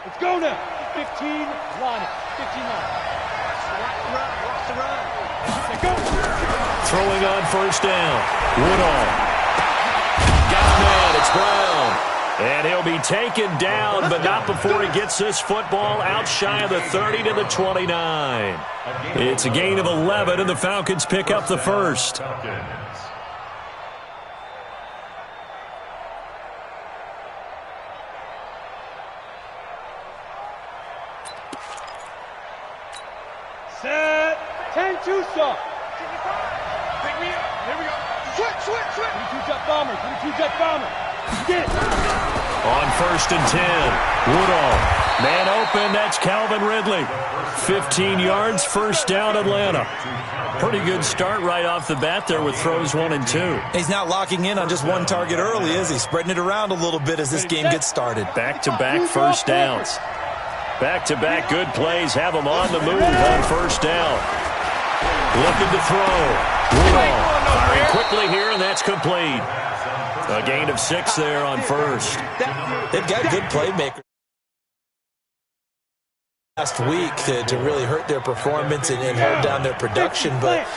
Let's go now. 15, line it. 15 line. Watch the run. Go. Throwing on first down. Woodall. Got a man. It's Brown. And he'll be taken down, but not before he gets this football out shy of the 30 to the 29. It's a gain of 11, and the Falcons pick up the first. Set. 10-2 soft. Here we go. Switch. 22-jet bomber. 22-jet bomber. Get it. On first and 10, Woodall. Man open, that's Calvin Ridley. 15 yards, first down, Atlanta. Pretty good start right off the bat there with throws 1 and 2. He's not locking in on just one target early, is he? Spreading it around a little bit as this game gets started. Back-to-back first downs. Back-to-back good plays have him on the move on first down. Looking to throw. Woodall firing quickly here, and that's complete. A gain of 6 there on first. They've got good playmakers last week to really hurt their performance and hold down their production, but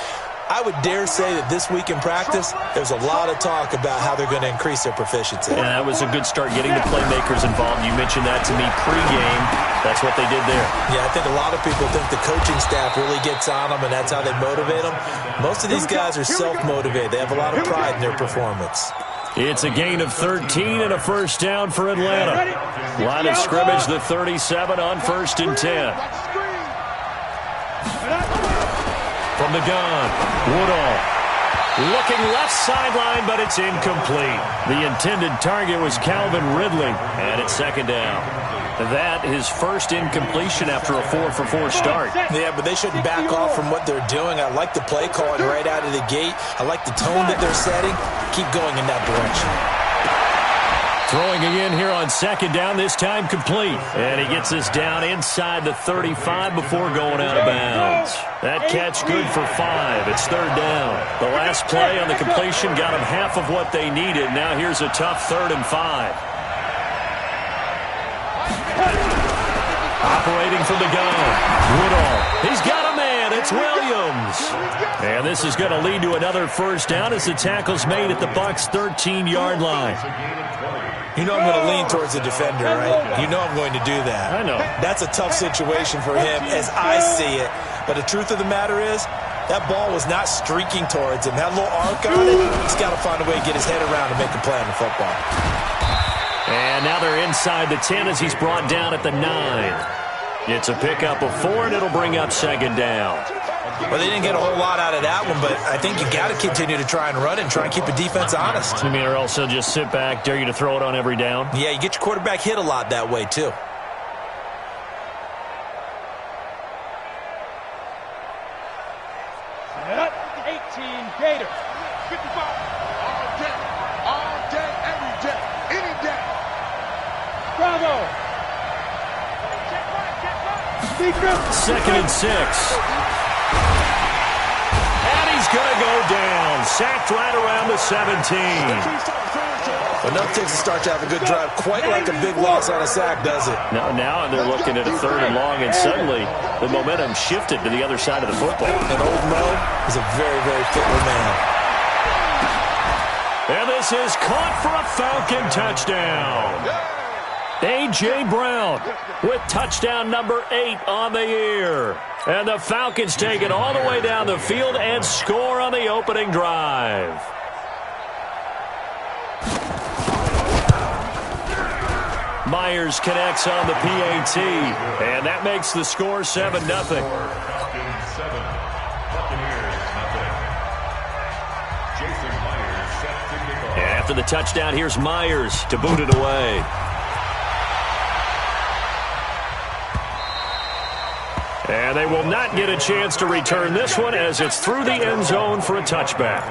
I would dare say that this week in practice, there's a lot of talk about how they're going to increase their proficiency. Yeah, that was a good start getting the playmakers involved. You mentioned that to me pregame. That's what they did there. Yeah, I think a lot of people think the coaching staff really gets on them, and that's how they motivate them. Most of these guys are self-motivated. They have a lot of pride in their performance. It's a gain of 13 and a first down for Atlanta. Line of scrimmage, the 37 on first and 10. From the gun, Woodall. Looking left sideline, but it's incomplete. The intended target was Calvin Ridley, and it's second down. That his first incompletion after a 4-for-4 start. Yeah, but they shouldn't back off from what they're doing. I like the play calling right out of the gate. I like the tone that they're setting. Keep going in that direction. Throwing again here on second down, this time complete. And he gets this down inside the 35 before going out of bounds. That catch good for 5. It's third down. The last play on the completion got them half of what they needed. Now here's a tough 3rd and 5. Operating from the gun, Woodall. He's got a man. It's Williams. And this is going to lead to another first down as the tackle's made at the Bucs' 13-yard line. You know I'm going to lean towards the defender, right? You know I'm going to do that. I know. That's a tough situation for him as I see it. But the truth of the matter is, that ball was not streaking towards him. That little arc on it, he's got to find a way to get his head around and make a play on the football. And now they're inside the 10 as he's brought down at the 9. It's a pickup of 4, and it'll bring up second down. Well, they didn't get a whole lot out of that one, but I think you got to continue to try and run and try and keep the defense honest. You mean, or else they'll just sit back, dare you to throw it on every down? Yeah, you get your quarterback hit a lot that way, too. Set. 18, Gator. 55. All day, every day, any day. Bravo. Second and 6. And he's going to go down. Sacked right around the 17. Enough takes to start to have a good drive. Quite like a big loss on a sack, does it? Now they're looking at a 3rd and long, and suddenly the momentum shifted to the other side of the football. And old Mo is a very, very fickle man. And this is caught for a Falcon touchdown. A.J. Brown with touchdown number 8 on the year. And the Falcons take it all the way down the field and score on the opening drive. Myers connects on the PAT, and that makes the score 7-0. And after the touchdown, here's Myers to boot it away. And they will not get a chance to return this one as it's through the end zone for a touchback.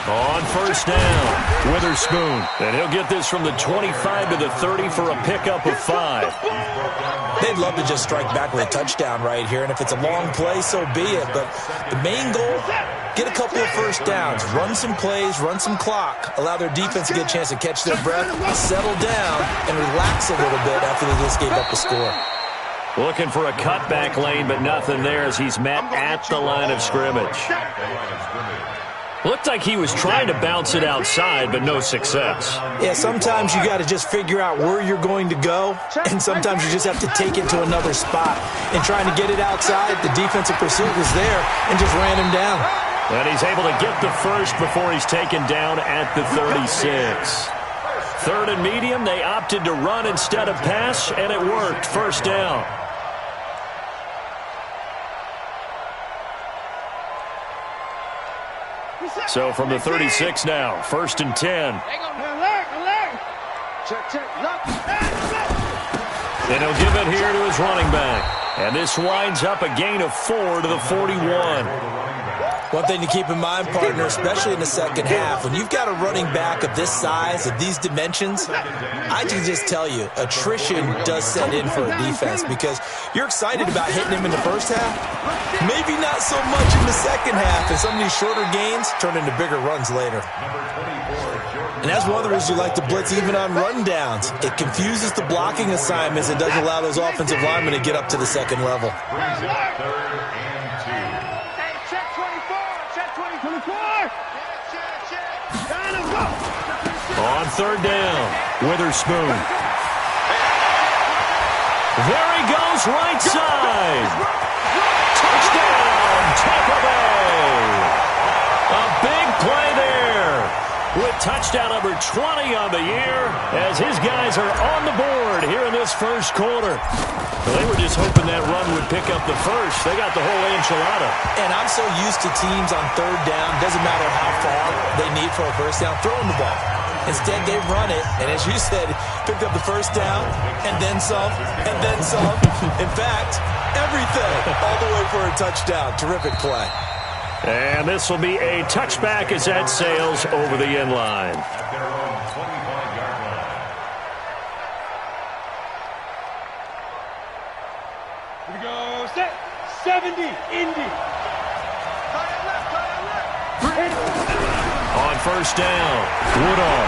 On first down, Witherspoon. And he'll get this from the 25 to the 30 for a pickup of 5. They'd love to just strike back with a touchdown right here, and if it's a long play, so be it. But the main goal, get a couple of first downs, run some plays, run some clock, allow their defense to get a chance to catch their breath, settle down, and relax a little bit after they just gave up a score. Looking for a cutback lane, but nothing there as he's met at the line of scrimmage. Looked like he was trying to bounce it outside, but no success. Yeah, sometimes you got to just figure out where you're going to go, and sometimes you just have to take it to another spot. And trying to get it outside, the defensive pursuit was there and just ran him down. And he's able to get the first before he's taken down at the 36. Third and medium, they opted to run instead of pass, and it worked. First down. So from the 36 now, first and 10. And he'll give it here to his running back. And this winds up a gain of 4 to the 41. One thing to keep in mind, partner, especially in the second half, when you've got a running back of this size, of these dimensions, I can just tell you, attrition does set in for a defense because you're excited about hitting him in the first half, maybe not so much in the second half, and some of these shorter gains turn into bigger runs later. And that's one of the reasons you like to blitz even on run downs. It confuses the blocking assignments and doesn't allow those offensive linemen to get up to the second level. On third down, Witherspoon. There he goes, right side. Touchdown, Tampa Bay. A big play there with touchdown number 20 on the year as his guys are on the board here in this first quarter. Well, they were just hoping that run would pick up the first. They got the whole enchilada. And I'm so used to teams on third down, doesn't matter how far they need for a first down, throwing the ball. Instead, they run it, and as you said, picked up the first down, and then some, and then some. In fact, everything, all the way for a touchdown. Terrific play. And this will be a touchback as that sails over the end line. Here we go, set, 70, Indy. On first down, Woodall.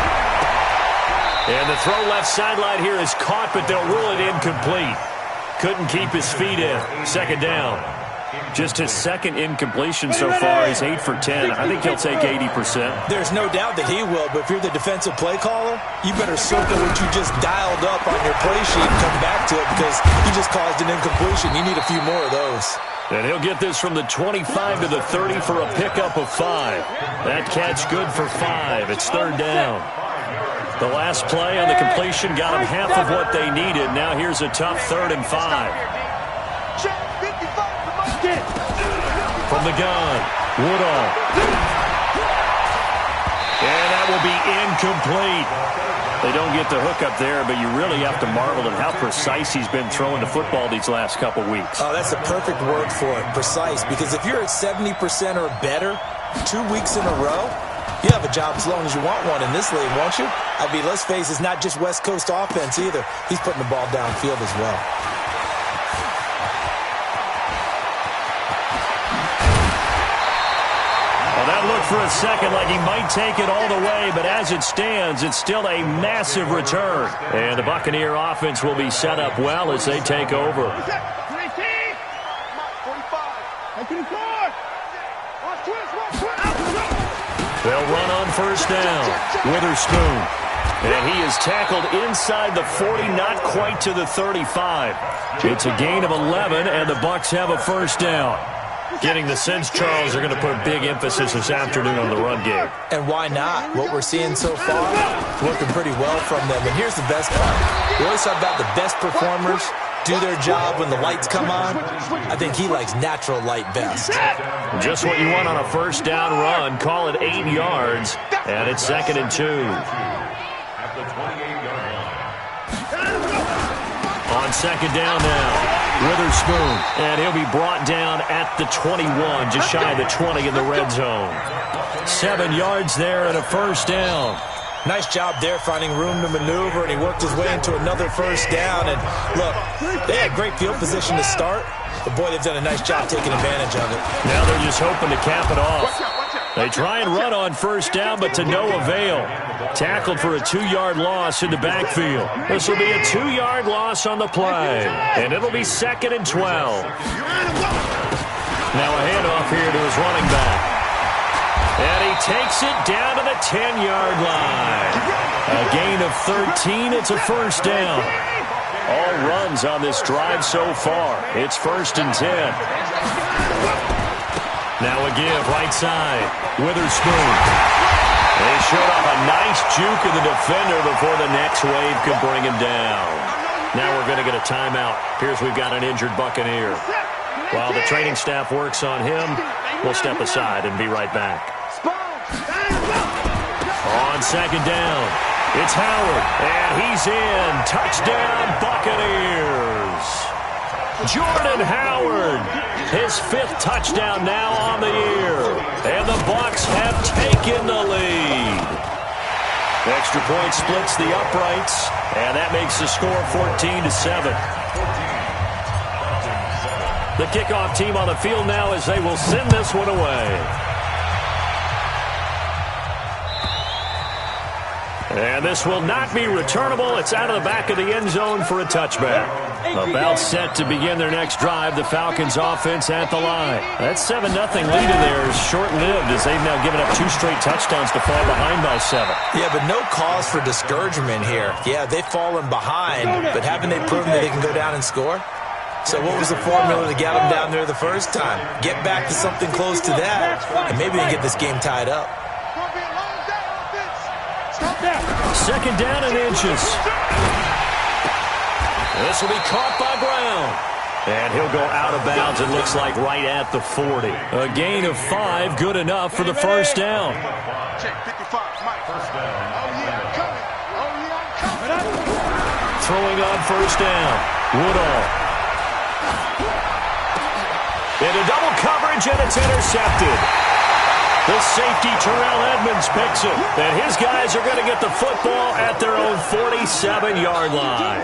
And the throw left sideline here is caught, but they'll rule it incomplete. Couldn't keep his feet in. Second down. Just his second incompletion so far. He's 8 for 10. I think he'll take 80%. There's no doubt that he will, but if you're the defensive play caller, you better circle what you just dialed up on your play sheet and come back to it because you just caused an incompletion. You need a few more of those. And he'll get this from the 25 to the 30 for a pickup of 5. That catch good for 5. It's third down. The last play on the completion got them half of what they needed. Now here's a tough 3rd and 5. From the gun, Woodall. And that will be incomplete. They don't get the hook up there, but you really have to marvel at how precise he's been throwing the football these last couple weeks. Oh, that's the perfect word for it, precise, because if you're at 70% or better 2 weeks in a row, you have a job as long as you want one in this league, won't you? I mean, let's face it, it's not just West Coast offense either. He's putting the ball downfield as well. That looked for a second like he might take it all the way, but as it stands, it's still a massive return. And the Buccaneer offense will be set up well as they take over. They'll run on first down. Witherspoon. And he is tackled inside the 40, not quite to the 35. It's a gain of 11, and the Bucs have a first down. Getting the sense, Charles, are going to put a big emphasis this afternoon on the run game. And why not? What we're seeing so far, working pretty well from them. And here's the best part. We always talk about the best performers do their job when the lights come on. I think he likes natural light best. Just what you want on a first down run. Call it 8 yards, and it's 2nd and 2. On second down now, Witherspoon, and he'll be brought down at the 21, just shy of the 20 in the red zone. 7 yards there and a first down. Nice job there finding room to maneuver, and he worked his way into another first down. And look, they had great field position to start, but boy, they've done a nice job taking advantage of it. Now they're just hoping to cap it off. They try and run on first down, but to no avail. Tackled for a 2-yard loss in the backfield. This will be a 2-yard loss on the play, and it'll be 2nd and 12. Now a handoff here to his running back. And he takes it down to the 10-yard line. A gain of 13. It's a first down. All runs on this drive so far. It's 1st and 10. Now a give right side. Witherspoon. They showed off a nice juke of the defender before the next wave could bring him down. Now we're going to get a timeout. Appears we've got an injured Buccaneer. While the training staff works on him, we'll step aside and be right back. On 2nd down, it's Howard, and he's in. Touchdown, Buccaneers. Jordan Howard, his 5th touchdown now on the year, and the Bucs have taken the lead. Extra point splits the uprights, and that makes the score 14-7. The kickoff team on the field now as they will send this one away. And this will not be returnable. It's out of the back of the end zone for a touchback. About set to begin their next drive, the Falcons offense at the line. That 7-0 lead in there is short-lived as they've now given up 2 straight touchdowns to fall behind by 7. Yeah, but no cause for discouragement here. Yeah, they've fallen behind, but haven't they proven that they can go down and score? So what was the formula to get them down there the first time? Get back to something close to that, and maybe they get this game tied up. 2nd down and inches. This will be caught by Brown. And he'll go out of bounds, it looks like right at the 40. A gain of 5, good enough for the first down. Throwing on first down. Woodall. Into double coverage, and it's intercepted. The safety, Terrell Edmonds, picks it. And his guys are going to get the football at their own 47-yard line.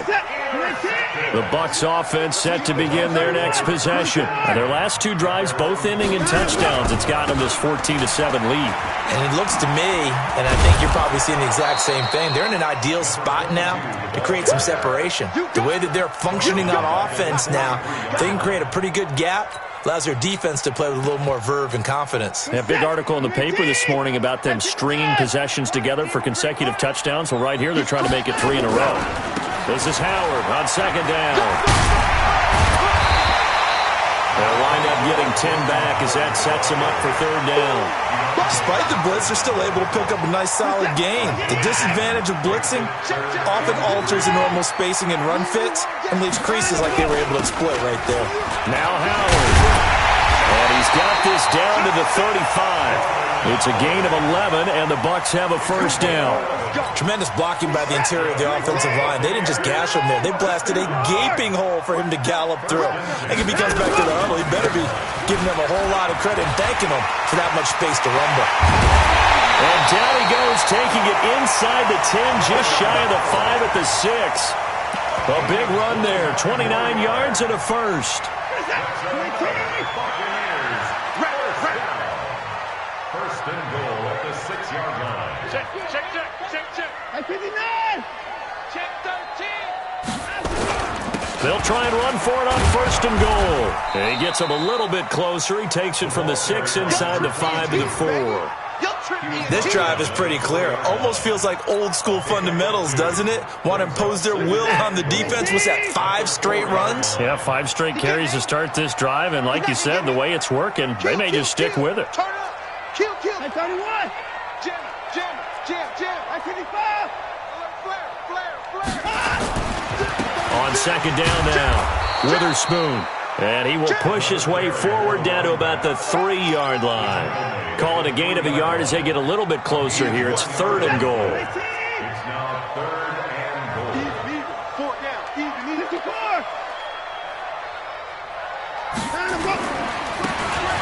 The Bucs offense set to begin their next possession. And their last 2 drives, both ending in touchdowns. It's gotten them this 14-7 lead. And it looks to me, and I think you're probably seeing the exact same thing, they're in an ideal spot now to create some separation. The way that they're functioning on offense now, they can create a pretty good gap. Allows their defense to play with a little more verve and confidence. A big article in the paper this morning about them stringing possessions together for consecutive touchdowns. Well, right here, they're trying to make it 3 in a row. This is Howard on 2nd down. They'll wind up getting 10 back as that sets them up for 3rd down. Despite the blitz, they're still able to pick up a nice, solid gain. The disadvantage of blitzing often alters the normal spacing and run fits and leaves creases like they were able to exploit right there. Now Howard. And he's got this down to the 35. It's a gain of 11, and the Bucs have a first down. Tremendous blocking by the interior of the offensive line. They didn't just gash him there. They blasted a gaping hole for him to gallop through. I think if he comes back to the huddle, he better be giving them a whole lot of credit and thanking them for that much space to rumble. And down he goes, taking it inside the 10, just shy of the 5 at the 6. A big run there, 29 yards and a first. First and goal at the 6-yard line. Check. 59. Check 13. They'll try and run for it on 1st and goal. And he gets him a little bit closer. He takes it from the 6 inside the 5 to the 4. This drive is pretty clear. Almost feels like old school fundamentals, doesn't it? Want to impose their will on the defense. What's that, 5 straight runs? Yeah, 5 straight carries to start this drive. And like you said, the way it's working, they may just stick with it. Kill. I 31. Jim. I 55. Flare. On 2nd down now, Witherspoon. And he will push his way forward down to about the 3-yard line. Call it a gain of a yard as they get a little bit closer here. It's 3rd and goal. It's now 3rd and goal. 4 down.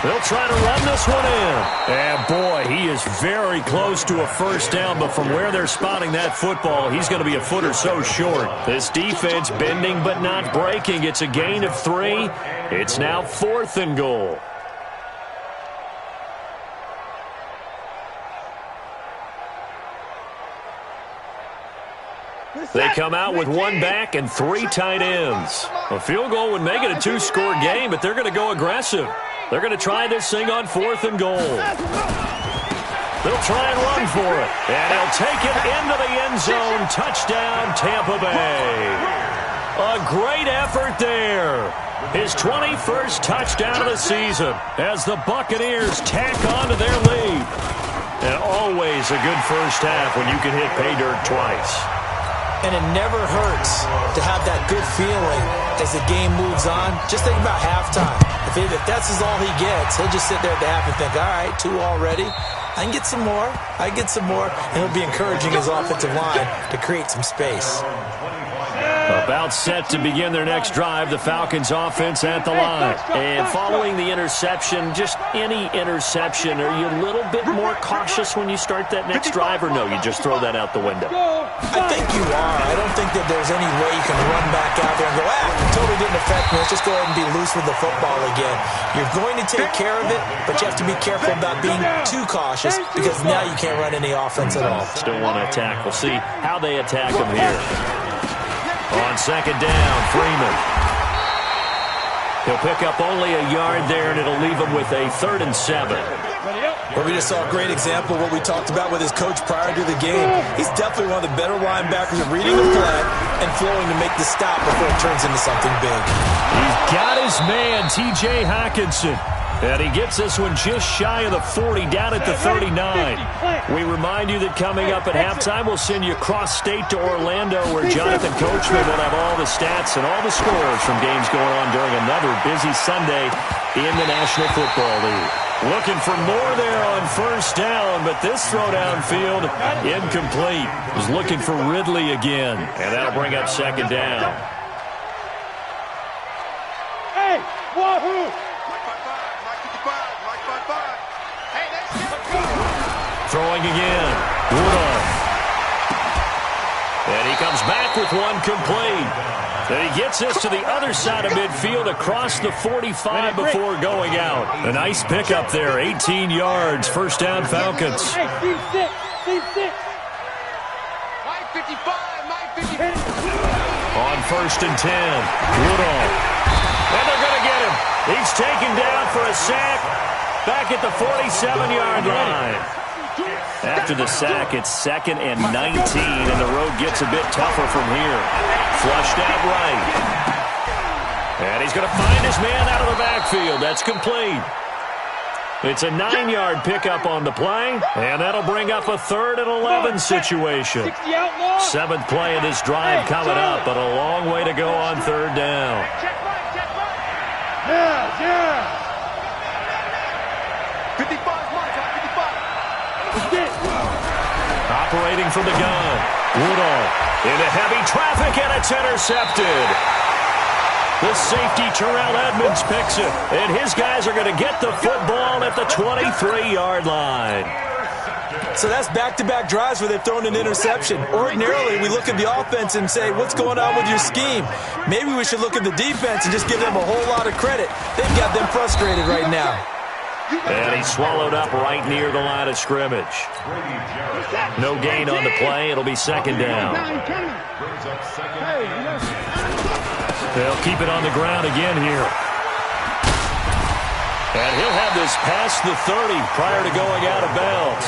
They'll try to run this one in. And, boy, he is very close to a first down, but from where they're spotting that football, he's going to be a foot or so short. This defense bending but not breaking. It's a gain of 3. It's now 4th and goal. They come out with 1 back and 3 tight ends. A field goal would make it a 2-score game, but they're going to go aggressive. They're going to try this thing on 4th and goal. They'll try and run for it. And he'll take it into the end zone. Touchdown, Tampa Bay. A great effort there. His 21st touchdown of the season as the Buccaneers tack on to their lead. And always a good first half when you can hit pay dirt twice. And it never hurts to have that good feeling as the game moves on. Just think about halftime. If that's all he gets, he'll just sit there at the half and think, all right, 2 already. I can get some more. I can get some more. And he'll be encouraging his offensive line to create some space. About set to begin their next drive, the Falcons offense at the line. And following the interception, just any interception, are you a little bit more cautious when you start that next drive, or no, you just throw that out the window? I think you are. I don't think that there's any way you can run back out there and go, totally didn't affect me. Let's just go ahead and be loose with the football again. You're going to take care of it, but you have to be careful about being too cautious because now you can't run any offense at all. Still want to attack. We'll see how they attack him here. On 2nd down, Freeman. He'll pick up only a yard there, and it'll leave him with a 3rd and 7. Well, we just saw a great example of what we talked about with his coach prior to the game. He's definitely one of the better linebackers at reading the play and flowing to make the stop before it turns into something big. He's got his man, T.J. Hockenson. And he gets this one just shy of the 40, down at the 39. We remind you that coming up at halftime, we'll send you cross-state to Orlando, where Jonathan Coachman will have all the stats and all the scores from games going on during another busy Sunday in the National Football League. Looking for more there on first down, but this throw downfield incomplete. Was looking for Ridley again, and that'll bring up 2nd down. Hey, wahoo! Throwing again. Woodall. And he comes back with one complete. And he gets this to the other side of midfield across the 45 before going out. A nice pickup there. 18 yards. First down, Falcons. Hey, Steve 6. Steve 6. Mike 55. Mike 55. On 1st and 10. Woodall. And they're going to get him. He's taken down for a sack back at the 47-yard line. After the sack, it's 2nd and 19, and the road gets a bit tougher from here. Flushed out right. And he's going to find his man out of the backfield. That's complete. It's a 9-yard pickup on the play, and that'll bring up a 3rd and 11 situation. 7th play of this drive coming up, but a long way to go on 3rd down. Yeah. 55, Mike, 55. Operating from the gun. Woodall into heavy traffic, and it's intercepted. The safety, Terrell Edmonds, picks it, and his guys are going to get the football at the 23-yard line. So that's back-to-back drives where they've thrown an interception. Ordinarily, we look at the offense and say, what's going on with your scheme? Maybe we should look at the defense and just give them a whole lot of credit. They've got them frustrated right now. And he's swallowed up right near the line of scrimmage. No gain on the play. It'll be 2nd down. They'll keep it on the ground again here. And he'll have this past the 30 prior to going out of bounds.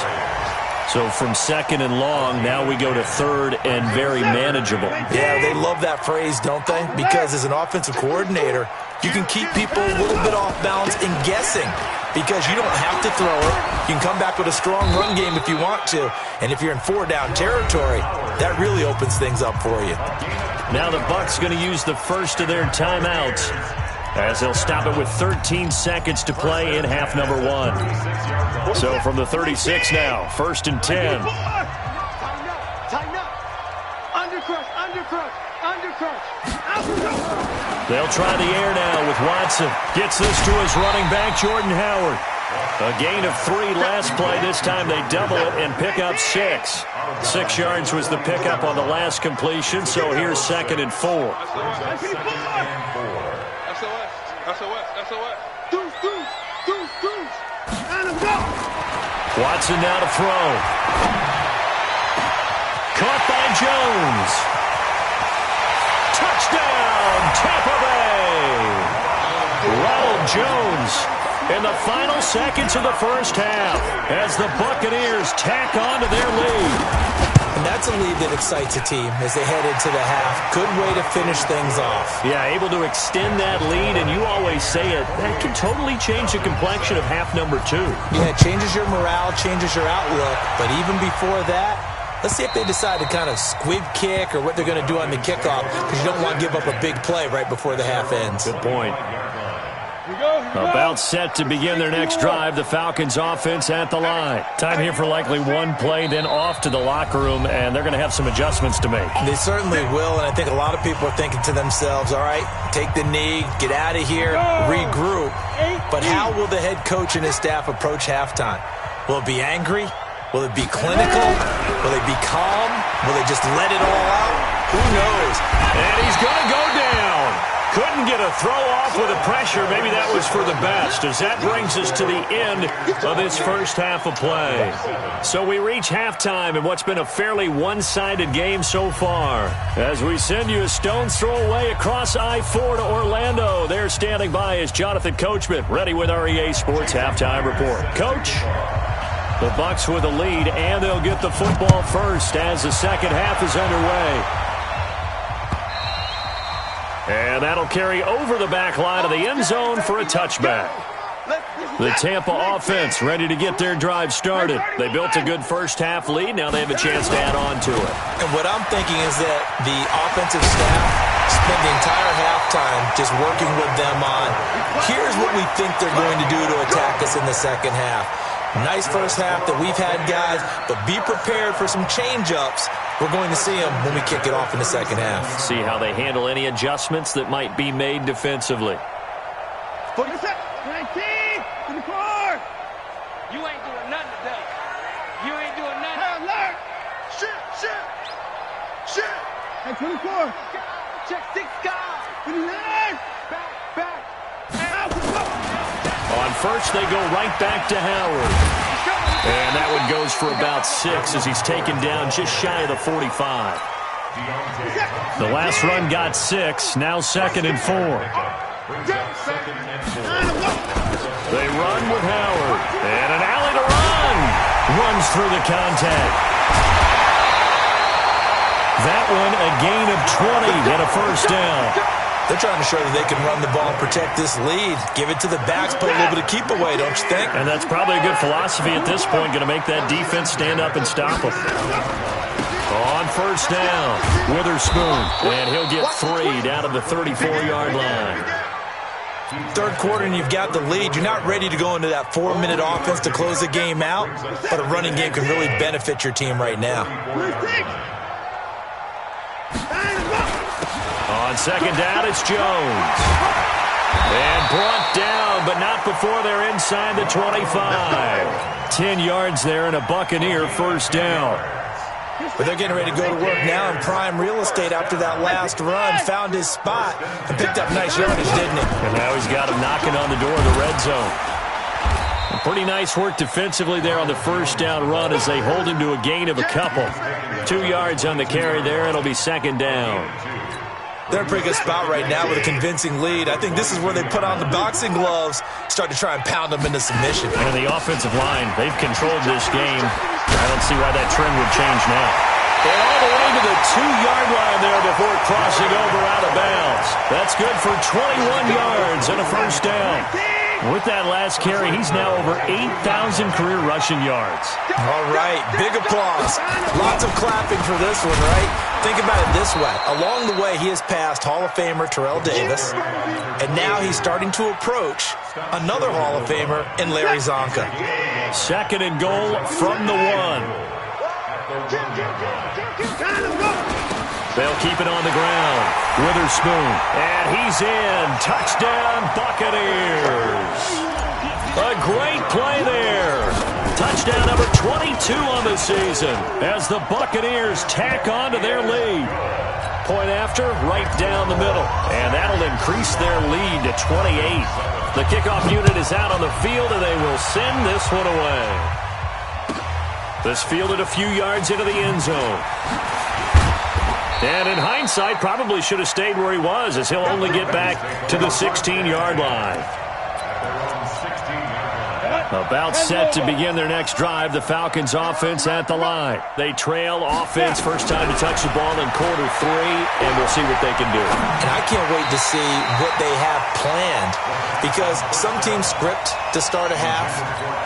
So from 2nd and long, now we go to 3rd and very manageable. Yeah, they love that phrase, don't they? Because as an offensive coordinator, you can keep people a little bit off balance and guessing because you don't have to throw it. You can come back with a strong run game if you want to. And if you're in 4-down territory, that really opens things up for you. Now the Bucs going to use the first of their timeouts as they'll stop it with 13 seconds to play in half number 1. So from the 36 now, 1st and 10. Tighten up. Undercrush. They'll try the air now with Watson. Gets this to his running back, Jordan Howard. A gain of 3 last play. This time they double it and pick up 6. 6 yards was the pickup on the last completion, so here's 2nd and 4. Watson now to throw. Caught by Jones. Touchdown, Tampa Bay. Ronald Jones in the final seconds of the first half as the Buccaneers tack on to their lead. And that's a lead that excites a team as they head into the half. Good way to finish things off. Yeah, able to extend that lead, and you always say it, that can totally change the complexion of half number 2. Yeah, it changes your morale, changes your outlook, but even before that, let's see if they decide to kind of squib kick or what they're going to do on the kickoff, because you don't want to give up a big play right before the half ends. Good point. About set to begin their next drive, the Falcons offense at the line. Time here for likely one play, then off to the locker room, and they're going to have some adjustments to make. They certainly will, and I think a lot of people are thinking to themselves, all right, take the knee, get out of here, regroup. But how will the head coach and his staff approach halftime? Will it be angry? Will it be clinical? Will they be calm? Will they just let it all out? Who knows? And he's going to go down. Couldn't get a throw off with the pressure. Maybe that was for the best, as that brings us to the end of this first half of play. So we reach halftime in what's been a fairly one-sided game so far. As we send you a stone's throw away across I-4 to Orlando. There standing by is Jonathan Coachman, ready with our EA Sports Halftime Report. Coach, the Bucs with a lead, and they'll get the football first as the second half is underway. And that'll carry over the back line of the end zone for a touchback. The Tampa offense ready to get their drive started. They built a good first half lead. Now they have a chance to add on to it. And what I'm thinking is that the offensive staff spent the entire halftime just working with them on, here's what we think they're going to do to attack us in the second half. Nice first half that we've had, guys, but be prepared for some change-ups. We're going to see them when we kick it off in the second half. See how they handle any adjustmts that might be made defensively. 19, 24. You ain't doing nothing today. You ain't doing nothing. Hey, alert. Shit. Hey, 24. Check 6 guys. 29. Back. On first, they go right back to Howard. And that one goes for about 6 as he's taken down just shy of the 45. The last run got 6, now 2nd and 4. They run with Howard. And an alley to run. Runs through the contact. That one a gain of 20 and a first down. They're trying to show that they can run the ball and protect this lead. Give it to the backs, put a little bit of keep away, don't you think? And that's probably a good philosophy at this point, going to make that defense stand up and stop them. On first down, Witherspoon, and he'll get 3 down to the 34-yard line. Third quarter and you've got the lead. You're not ready to go into that 4-minute offense to close the game out, but a running game can really benefit your team right now. On second down, it's Jones. And brought down, but not before they're inside the 25. 10 yards there and a Buccaneer first down. But they're getting ready to go to work now in prime real estate after that last run. Found his spot and picked up nice yardage, didn't he? And now he's got him knocking on the door of the red zone. Pretty nice work defensively there on the first down run as they hold him to a gain of a couple. 2 yards on the carry there. It'll be second down. They're in a pretty good spot right now with a convincing lead. I think this is where they put on the boxing gloves, start to try and pound them into submission. And the offensive line, they've controlled this game. I don't see why that trend would change now. And all the way to the 2-yard line there before crossing over out of bounds. That's good for 21 yards and a first down. With that last carry, he's now over 8,000 career rushing yards. All right, big applause. Lots of clapping for this one, right? Think about it this way. Along the way, he has passed Hall of Famer Terrell Davis, and now he's starting to approach another Hall of Famer in Larry Zonka. Second and goal from the 1. They'll keep it on the ground. Witherspoon, and he's in. Touchdown, Buccaneers. A great play there. Touchdown number 22 on the season as the Buccaneers tack on to their lead. Point after, right down the middle. And that'll increase their lead to 28. The kickoff unit is out on the field, and they will send this one away. This fielded a few yards into the end zone. And in hindsight, probably should have stayed where he was, as he'll only get back to the 16-yard line. About set to begin their next drive, the Falcons offense at the line. They trail offense, first time to touch the ball in quarter 3, and we'll see what they can do. And I can't wait to see what they have planned, because some teams script to start a half.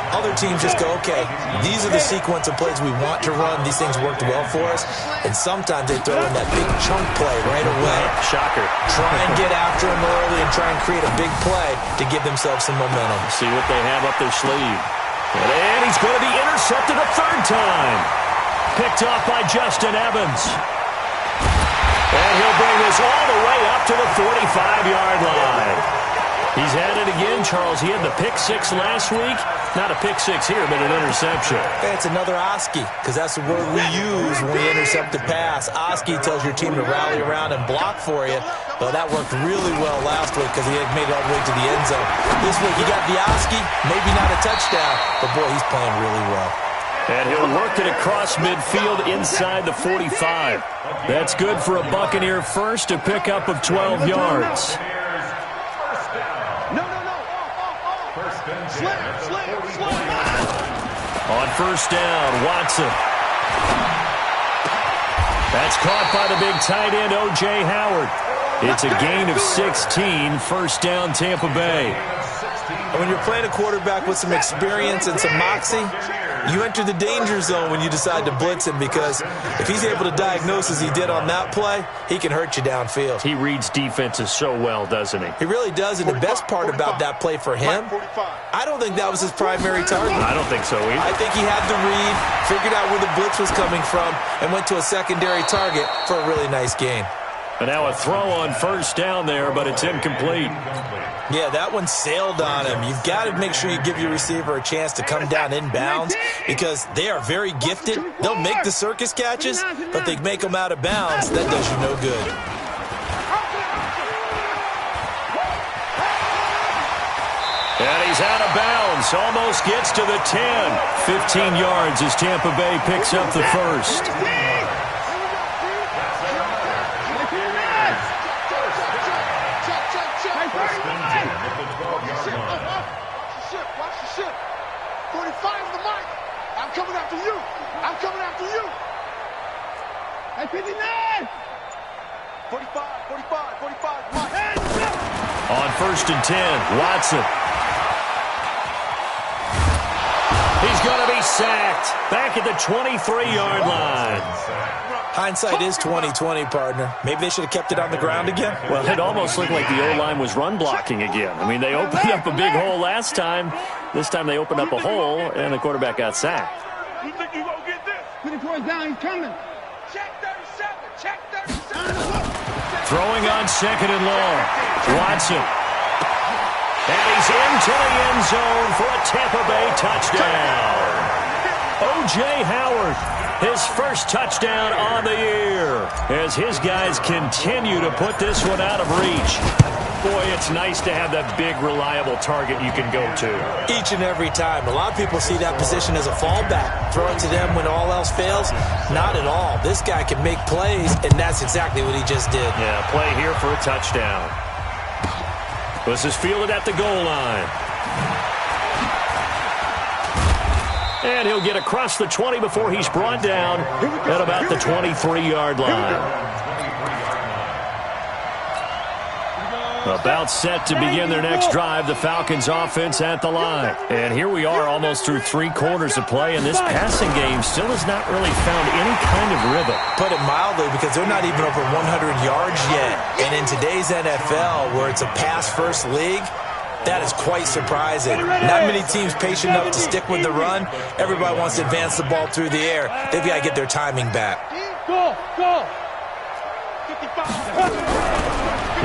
Other teams just go, okay, these are the sequence of plays we want to run. These things worked well for us. And sometimes they throw in that big chunk play right away. Shocker. Try and get after them early and try and create a big play to give themselves some momentum. See what they have up their sleeve. And he's going to be intercepted a third time. Picked off by Justin Evans. And he'll bring this all the way up to the 45-yard line. He's at it again, Charles. He had the pick 6 last week. Not a pick 6 here, but an interception. Hey, it's another Oski, because that's the word we use when we intercept a pass. Oski tells your team to rally around and block for you. Well, that worked really well last week because he had made it all the way to the end zone. This week, he got the Oski, maybe not a touchdown, but boy, he's playing really well. And he'll work it across midfield inside the 45. That's good for a Buccaneer first, a pickup of 12 yards. On first down, Watson. That's caught by the big tight end, O.J. Howard. It's a gain of 16, first down, Tampa Bay. And when you're playing a quarterback with some experience and some moxie, you enter the danger zone when you decide to blitz him, because if he's able to diagnose as he did on that play, he can hurt you downfield. He reads defenses so well, doesn't he? He really does, and the best part about that play for him, I don't think that was his primary target. I don't think so either. I think he had the read, figured out where the blitz was coming from, and went to a secondary target for a really nice gain. And now a throw on first down there, but it's incomplete. Yeah, that one sailed on him. You've got to make sure you give your receiver a chance to come down inbounds, because they are very gifted. They'll make the circus catches, but they make them out of bounds. That does you no good. And he's out of bounds. Almost gets to the 10. 15 yards as Tampa Bay picks up the first. Hey, 59! 45, 45. On first and 10, Watson. He's going to be sacked. Back at the 23-yard line. Hindsight is 20/20, partner. Maybe they should have kept it on the ground again. Well, it almost looked like the O-line was run blocking again. I mean, they opened up a big hole last time. This time they opened up a hole, and the quarterback got sacked. You think you're going to get this? 24's down, he's coming. Check 37, check 37. Throwing on second and long. Watson. And he's into the end zone for a Tampa Bay touchdown. O.J. Howard, his first touchdown on the year, as his guys continue to put this one out of reach. Boy, it's nice to have that big, reliable target you can go to. Each and every time. A lot of people see that position as a fallback. Throw it to them when all else fails. Not at all. This guy can make plays, and that's exactly what he just did. Yeah, play here for a touchdown. This is fielded at the goal line. And he'll get across the 20 before he's brought down at about the 23-yard line. About set to begin their next drive, the Falcons offense at the line. And here we are almost through 3 quarters of play, and this passing game still has not really found any kind of rhythm. Put it mildly, because they're not even over 100 yards yet. And in today's NFL, where it's a pass-first league, that is quite surprising. Not many teams patient enough to stick with the run. Everybody wants to advance the ball through the air. They've got to get their timing back. Go!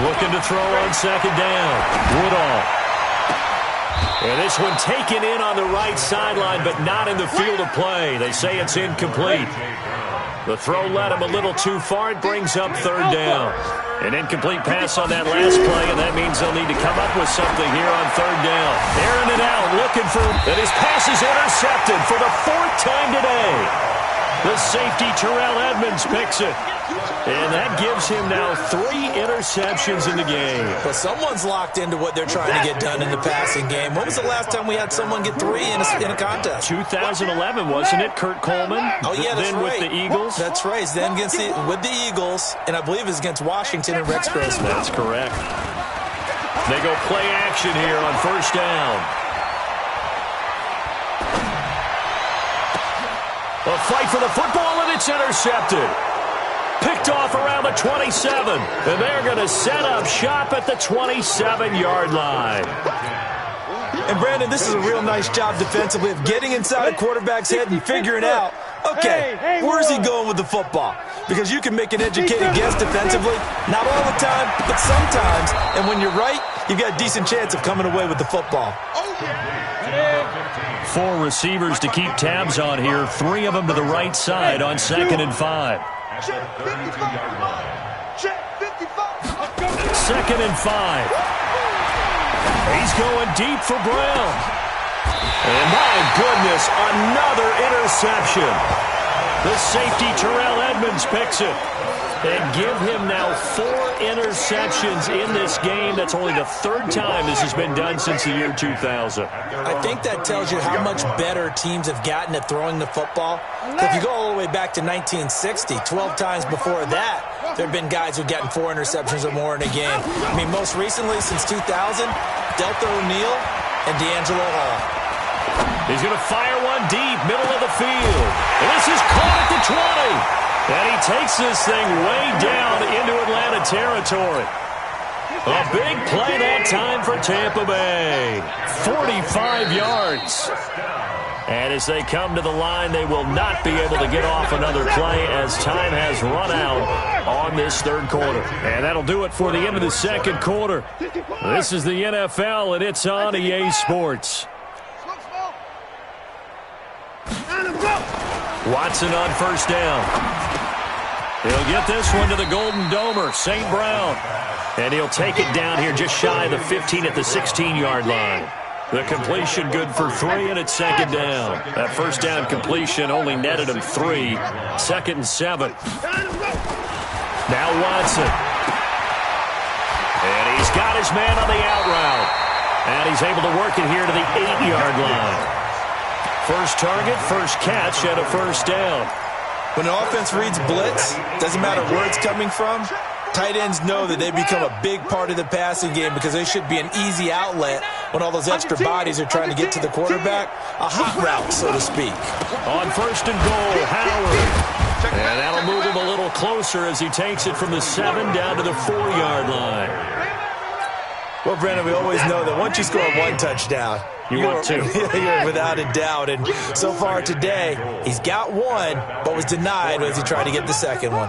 Looking to throw on second down. Woodall. And this one taken in on the right sideline, but not in the field of play. They say it's incomplete. The throw led him a little too far. It brings up third down. An incomplete pass on that last play, and that means they'll need to come up with something here on third down. Airing it out, looking for, and his pass is intercepted for the fourth time today. The safety, Terrell Edmonds, picks it. And that gives him now 3 interceptions in the game. Well, someone's locked into what they're trying to get done in the passing game. When was the last time we had someone get 3 in a contest? 2011, wasn't it? Kurt Coleman? Oh, yeah, that's then right. With the Eagles? That's right. Then with the Eagles, and I believe it's against Washington and Rex Grossman. That's correct. They go play action here on first down. A fight for the football, and it's intercepted. Picked off around the 27, and they're going to set up shop at the 27-yard line. And, Brandon, this is a real nice job defensively of getting inside a quarterback's head and figuring out, okay, where's he going with the football? Because you can make an educated guess defensively, not all the time, but sometimes. And when you're right, you've got a decent chance of coming away with the football. 4 receivers to keep tabs on here, 3 of them to the right side on 2nd and 5. Check 55 line. Check 55. 2nd and 5. He's going deep for Brown. And my goodness, another interception. The safety, Terrell Edmonds, picks it. And give him now 4 interceptions in this game. That's only the 3rd time this has been done since the year 2000. I think that tells you how much better teams have gotten at throwing the football. If you go all the way back to 1960, 12 times before that, there have been guys who've gotten 4 interceptions or more in a game. I mean, most recently, since 2000, Delta O'Neal and D'Angelo Hall. He's going to fire one deep, middle of the field. And this is caught at the 20. And he takes this thing way down into Atlanta territory. A big play that time for Tampa Bay. 45 yards. And as they come to the line, they will not be able to get off another play as time has run out on this 3rd quarter. And that'll do it for the end of the 2nd quarter. This is the NFL, and it's on EA Sports. Watson on first down. He'll get this one to the Golden Domer, St. Brown. And he'll take it down here just shy of the 15 at the 16-yard line. The completion good for 3, and it's 2nd down. That first down completion only netted him 3. 2nd and 7. Now Watson. And he's got his man on the out route. And he's able to work it here to the 8-yard line. First target, first catch, and a first down. When an offense reads blitz, doesn't matter where it's coming from, tight ends know that they become a big part of the passing game because they should be an easy outlet when all those extra bodies are trying to get to the quarterback. A hot route, so to speak. On first and goal, Howard. And that'll move him a little closer as he takes it from the 7 down to the 4-yard line. Well, Brandon, we always know that once you score 1 touchdown, you're without a doubt. And so far today, he's got 1, but was denied as he tried to get the 2nd one.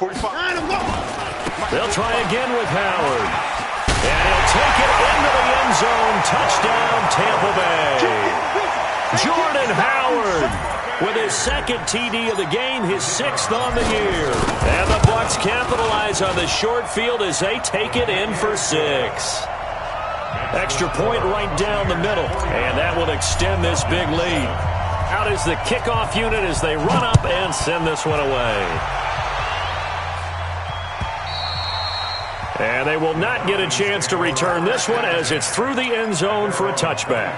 45. They'll try again with Howard. And he'll take it into the end zone. Touchdown, Tampa Bay. Jordan Howard with his 2nd TD of the game, his 6th on the year. And the Bucs capitalize on the short field as they take it in for 6. Extra point right down the middle, and that will extend this big lead. Out is the kickoff unit as they run up and send this one away. And they will not get a chance to return this one as it's through the end zone for a touchback.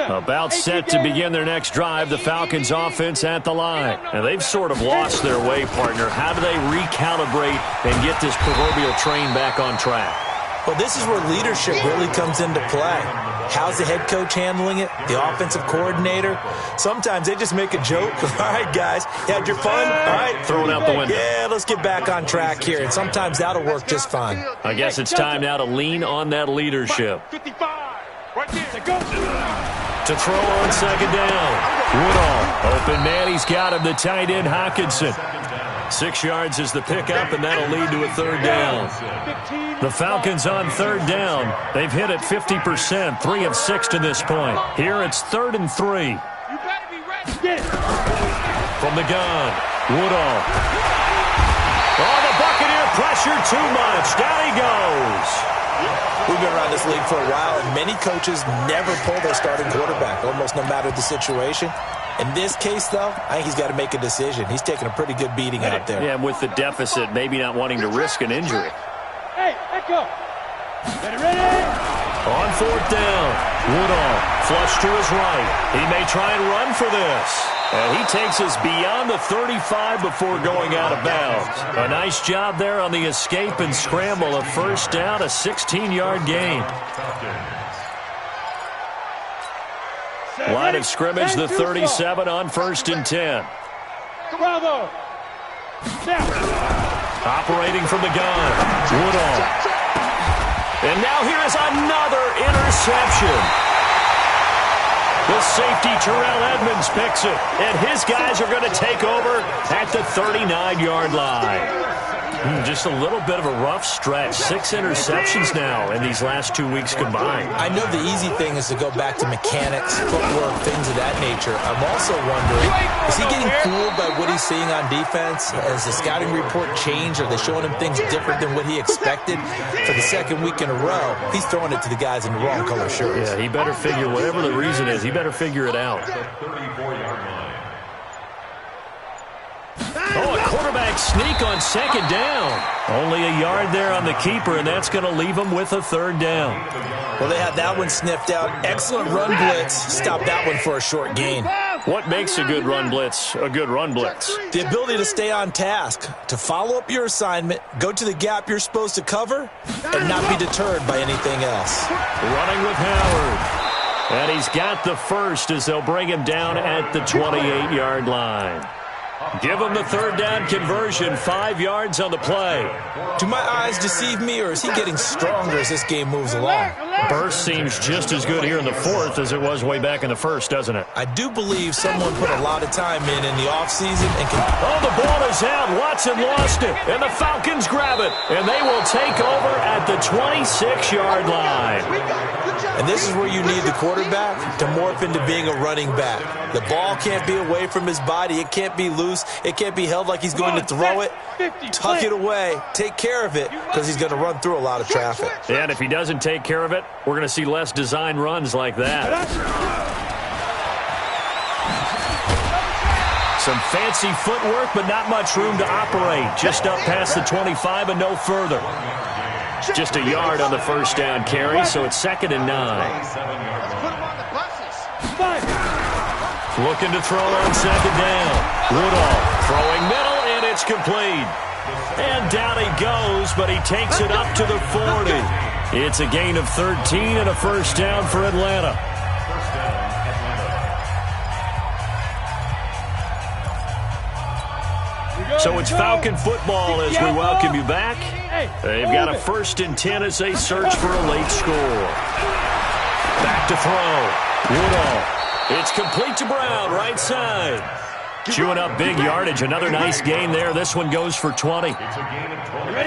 About set to begin their next drive, the Falcons offense at the line. And they've sort of lost their way, partner. How do they recalibrate and get this proverbial train back on track? Well, this is where leadership really comes into play. How's the head coach handling it? The offensive coordinator? Sometimes they just make a joke. All right, guys, you had your fun? All right. Throw it out the window. Yeah, let's get back on track here, and sometimes that'll work just fine. I guess it's time now to lean on that leadership. 55. Right there. Go. To throw on second down. Woodall. Open man, he's got him, the tight end, Hockenson. 6 yards is the pickup, and that'll lead to a third down. The Falcons on third down. They've hit it 50%, 3 of 6 to this point. Here it's 3rd and 3. You better be ready. From the gun, Woodall. Oh, the Buccaneer pressure too much. Down he goes. We've been around this league for a while, and many coaches never pull their starting quarterback, almost no matter the situation. In this case, though, I think he's got to make a decision. He's taking a pretty good beating out there. Yeah, and with the deficit, maybe not wanting to risk an injury. Hey, Echo. Ready? On 4th down, Woodall flush to his right. He may try and run for this. And he takes us beyond the 35 before going out of bounds. A nice job there on the escape and scramble. A first down, a 16-yard gain. Line of scrimmage, the 37 on 1st and 10. Bravo. Operating from the gun, Woodall. And now here is another interception. The safety, Terrell Edmonds, picks it. And his guys are going to take over at the 39-yard line. Just a little bit of a rough stretch. 6 interceptions now in these last 2 weeks combined. I know the easy thing is to go back to mechanics, footwork, things of that nature. I'm also wondering, is he getting fooled by what he's seeing on defense? Has the scouting report changed? Are they showing him things different than what he expected? For the 2nd week in a row, he's throwing it to the guys in the wrong color shirts. Yeah, he better figure, whatever the reason is, he better figure it out. Oh, a quarterback sneak on 2nd down. Only a yard there on the keeper, and that's going to leave him with a 3rd down. Well, they had that one sniffed out. Excellent run blitz. Stop that one for a short gain. What makes a good run blitz a good run blitz? The ability to stay on task, to follow up your assignment, go to the gap you're supposed to cover, and not be deterred by anything else. Running with Howard. And he's got the first as they'll bring him down at the 28-yard line. Give him the 3rd down conversion, 5 yards on the play. Do my eyes deceive me, or is he getting stronger as this game moves along? Burst seems just as good here in the 4th as it was way back in the 1st, doesn't it? I do believe someone put a lot of time in the offseason and can... Oh, the ball is out. Watson lost it, and the Falcons grab it, and they will take over at the 26-yard line. And this is where you need the quarterback to morph into being a running back. The ball can't be away from his body. It can't be loose. It can't be held like he's going to throw it. Tuck it away. Take care of it, because he's going to run through a lot of traffic. And if he doesn't take care of it, we're going to see less design runs like that. Some fancy footwork, but not much room to operate. Just up past the 25 and no further. Just a yard on the first down carry, so it's 2nd and 9. Looking to throw on 2nd down. Woodall throwing middle, and it's complete. And down he goes, but he takes it up to the 40. It's a gain of 13 and a first down for Atlanta. So it's Falcon football as we welcome you back. They've got a 1st and 10 as they search for a late score. Back to throw. Woodall. It's complete to Brown, right side. Chewing up big yardage. Another nice gain there. This one goes for 20.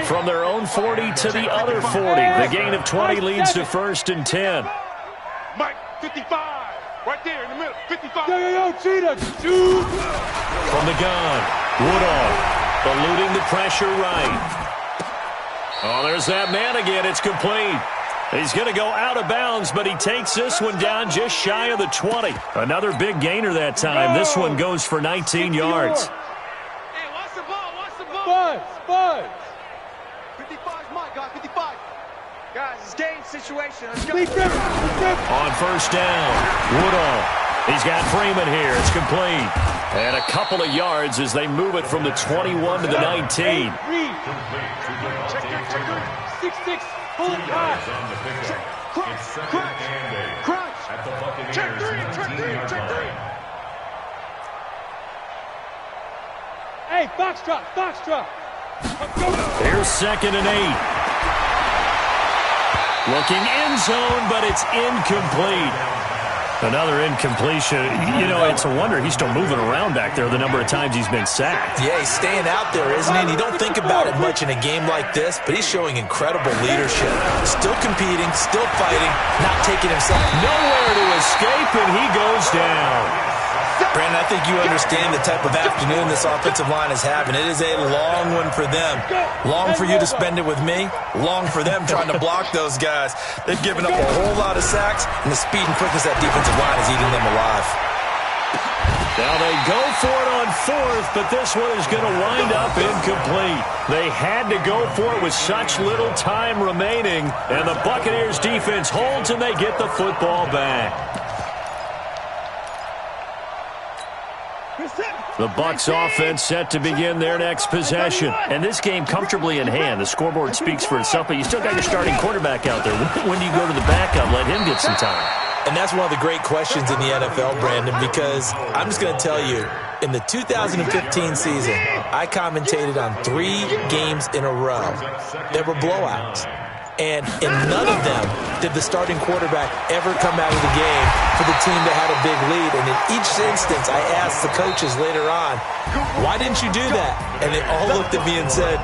From their own 40 to the other 40. The gain of 20 leads to 1st and 10. Mike, 55. Right there in the middle. 55. Yo, Cheetah. Shoot. From the gun, Woodall eluding the pressure right. Oh, there's that man again. It's complete. He's going to go out of bounds, but he takes this one down just shy of the 20. Another big gainer that time. This one goes for 19 yards. Hey, watch the ball. Watch the ball. Buzz. 55's Mike, guys. 55. Guys, it's game situation. Let's go. On first down, Woodall. He's got Freeman here. It's complete. And a couple of yards as they move it from the 21 to the 19. Check. 6-6. Pull it high. Crunch, crunch, crunch. Check three, check three, check three. Hey, foxtrot, foxtrot. Here's 2nd and 8. Looking end zone, but it's incomplete. Another incompletion. You know, it's a wonder he's still moving around back there the number of times he's been sacked. Yeah, he's staying out there, isn't he? And you don't think about it much in a game like this, but he's showing incredible leadership. Still competing, still fighting, not taking himself Nowhere to escape, and he goes down. Brandon, I think you understand the type of afternoon this offensive line is having. It is a long one for them. Long for you to spend it with me. Long for them trying to block those guys. They've given up a whole lot of sacks, and the speed and quickness of that defensive line is eating them alive. Now they go for it on 4th, but this one is going to wind up incomplete. They had to go for it with such little time remaining, and the Buccaneers defense holds and they get the football back. The Bucs offense set to begin their next possession. And this game comfortably in hand. The scoreboard speaks for itself, but you still got your starting quarterback out there. When do you go to the backup? Let him get some time. And that's one of the great questions in the NFL, Brandon, because I'm just going to tell you, in the 2015 season, I commentated on 3 games in a row. There were blowouts. And in none of them did the starting quarterback ever come out of the game for the team that had a big lead. And in each instance, I asked the coaches later on, why didn't you do that? And they all looked at me and said,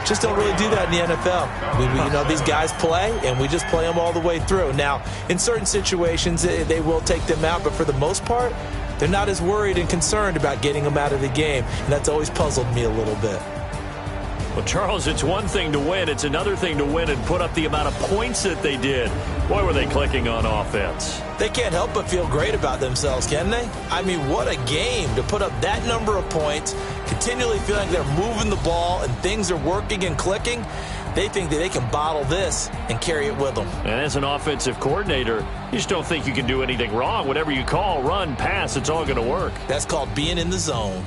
just don't really do that in the NFL. You know, these guys play, and we just play them all the way through. Now, in certain situations, they will take them out, but for the most part, they're not as worried and concerned about getting them out of the game. And that's always puzzled me a little bit. Well, Charles, it's one thing to win. It's another thing to win and put up the amount of points that they did. Boy, were they clicking on offense. They can't help but feel great about themselves, can they? I mean, what a game to put up that number of points, continually feeling they're moving the ball and things are working and clicking. They think that they can bottle this and carry it with them. And as an offensive coordinator, you just don't think you can do anything wrong. Whatever you call, run, pass, it's all going to work. That's called being in the zone.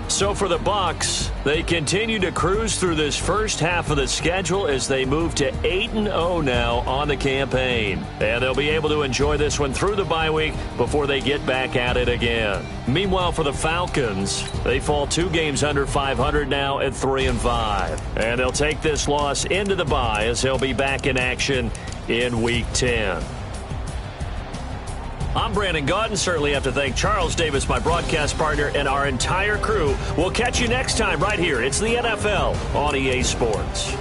So for the Bucs, they continue to cruise through this first half of the schedule as they move to 8-0 now on the campaign. And they'll be able to enjoy this one through the bye week before they get back at it again. Meanwhile, for the Falcons, they fall 2 games under 500 now at 3-5. And they'll take this loss into the bye as they'll be back in action in Week 10. I'm Brandon Gaudin. Certainly have to thank Charles Davis, my broadcast partner, and our entire crew. We'll catch you next time right here. It's the NFL on EA Sports.